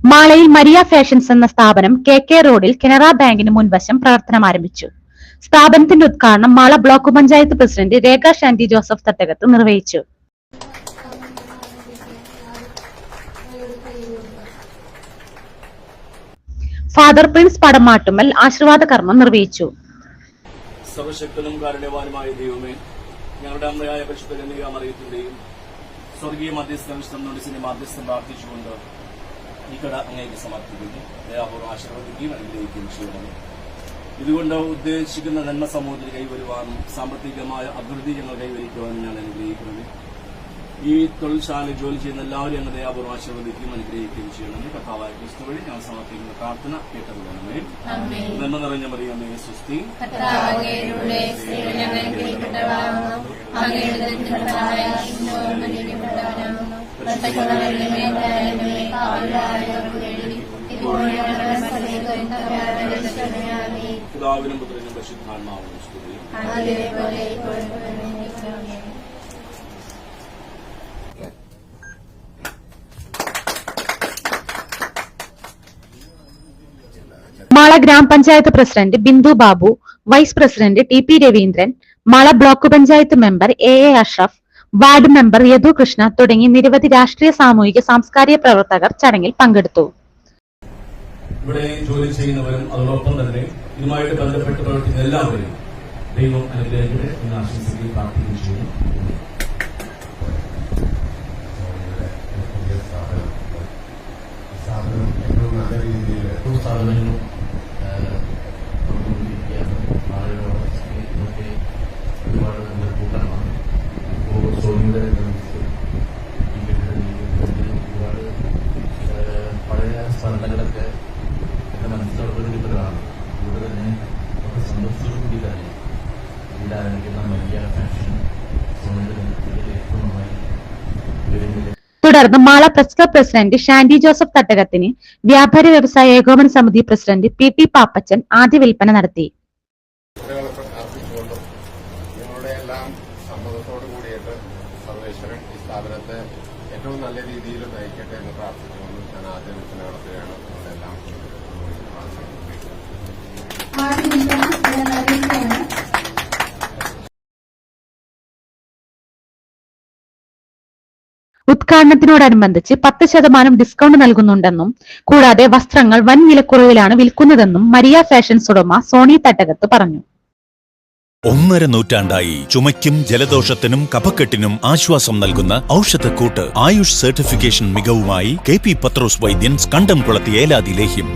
മാളയിൽ Maria fashions എന്ന സ്ഥാപനം KK റോഡിൽ കനറ ബാങ്കിന് മുൻവശം പ്രവർത്തനം ആരംഭിച്ചു. സ്ഥാപനത്തിന്റെ ഉദ്ഘാടനം മാള ബ്ലോക്ക് പഞ്ചായത്ത് പ്രസിഡന്റ് രേഖ ഷാന്റി ജോസഫ് തട്ടകത്ത് നിർവഹിച്ചു. ഫാദർ പ്രിൻസ് പടമാട്ടുമ്മൽ ആശീർവാദ കർമ്മം നിർവഹിച്ചു. സർവശക്തനും കാരുണ്യവാനുമായ ദൈവമേ, ഞങ്ങളുടെ അമ്മയായ പരിശുദ്ധ കന്യകാമറിയത്തിന്റെയും സ്വർഗീയ മധ്യസ്ഥം മാധ്യസ്ഥം പ്രാർത്ഥിച്ചുകൊണ്ട് ഈ കട അങ്ങേക്ക് സമർപ്പിക്കുന്നു. ദയാപൂർവ്വം ആശീർവദിക്കുകയും അനുഗ്രഹിക്കുകയും ചെയ്യണം. ഇതുകൊണ്ട് ഉദ്ദേശിക്കുന്ന നന്മ സമൂഹത്തിൽ കൈവരുവാനും സാമ്പത്തികമായ അഭിവൃദ്ധി ഞങ്ങൾ കൈവരിക്കുവാനും ഞാൻ അനുഗ്രഹിക്കുന്നത്. ഈ തൊഴിൽശാലയിൽ ജോലി ചെയ്യുന്ന എല്ലാവരും ഞങ്ങൾ ദയാപൂർവ്വം ആശീർവദിക്കുകയും അനുഗ്രഹിക്കുകയും ചെയ്യണമെന്ന് കർത്താവായ ക്രിസ്തു വഴി ഞാൻ സമർപ്പിക്കുന്ന പ്രാർത്ഥന കേട്ടതുകൊണ്ടേ. നന്മ നിറഞ്ഞ മറിയമേ സ്വസ്തി. പിതാവിനും പുത്രനും പരിശുദ്ധാത്മാവിനും സ്തുതി. Mala grama panchayat president Bindu Babu, vice president TP Raveendran, Mala block panchayat member AA Ashraf, ward member Yadu Krishna തുടങ്ങി നിരവധി രാഷ്ട്രീയ, സാമൂഹിക, സാംസ്കാരിക പ്രവർത്തകർ ചടങ്ങിൽ പങ്കെടുത്തു. ഇവിടെ ജോലി ചെയ്യുന്നവരും അതോടൊപ്പം തന്നെ ഇതുമായിട്ട് ബന്ധപ്പെട്ട് പ്രവർത്തിക്കുന്ന എല്ലാവരും ദൈവം അനുഗ്രഹിക്കട്ടെ എന്ന് ആശംസിക്കുകയും പ്രാർത്ഥിക്കുകയും ചെയ്യുന്നു. സ്ഥാപനം ഏറ്റവും നല്ല രീതിയിൽ സ്ഥാപനങ്ങളും ഒരുപാട് നല്ല കൂട്ടമാണ്. ഇപ്പോൾ സോണിയുടെ ഒരുപാട് പഴയ സ്മരണകളൊക്കെ എന്റെ മനസ്സിലുള്ളതാണ്. അതുകൊണ്ട് തന്നെ നമുക്ക് സന്തോഷത്തോടു കൂടി തന്നെ ഇവിടെ ആരംഭിക്കുന്ന മരിയ ഫാഷൻ സോണിയുടെ ഏറ്റവും നന്നായി വിവരങ്ങളിൽ. തുടർന്ന് Mala press club president Shanti Joseph തട്ടകത്തിന് വ്യാപാര വ്യവസായ ഏകോപന സമിതി പ്രസിഡന്റ് PP പാപ്പച്ചൻ ആദ്യ വിൽപ്പന നടത്തി. നിങ്ങളുടെ എല്ലാം സമ്മതത്തോടു കൂടിയിട്ട് സർവേശ്വരൻ ഈ സ്ഥാപനത്തെ ഏറ്റവും നല്ല രീതിയിൽ നയിക്കട്ടെ എന്ന് പ്രാർത്ഥിച്ചുകൊണ്ട് ഞാൻ ആദ്യ വിൽപ്പന നടത്തുകയാണ്. നിങ്ങളെല്ലാം ഉദ്ഘാടനത്തിനോടനുബന്ധിച്ച് 10% ഡിസ്കൗണ്ട് നൽകുന്നുണ്ടെന്നും കൂടാതെ വസ്ത്രങ്ങൾ വൻ വിലക്കുറവിലാണ് വിൽക്കുന്നതെന്നും മരിയ ഫാഷൻസ് ഉടമ സോണി തട്ടകത്ത് പറഞ്ഞു. 1.5 നൂറ്റാണ്ടായി ചുമയ്ക്കും ജലദോഷത്തിനും കഫക്കെട്ടിനും ആശ്വാസം നൽകുന്ന ഔഷധക്കൂട്ട് ആയുഷ് സർട്ടിഫിക്കേഷൻ മികവുമായി KP പത്രോസ് വൈദ്യൻസ് കണ്ടംകുളത്തി ഏലാതി ലേഹ്യം.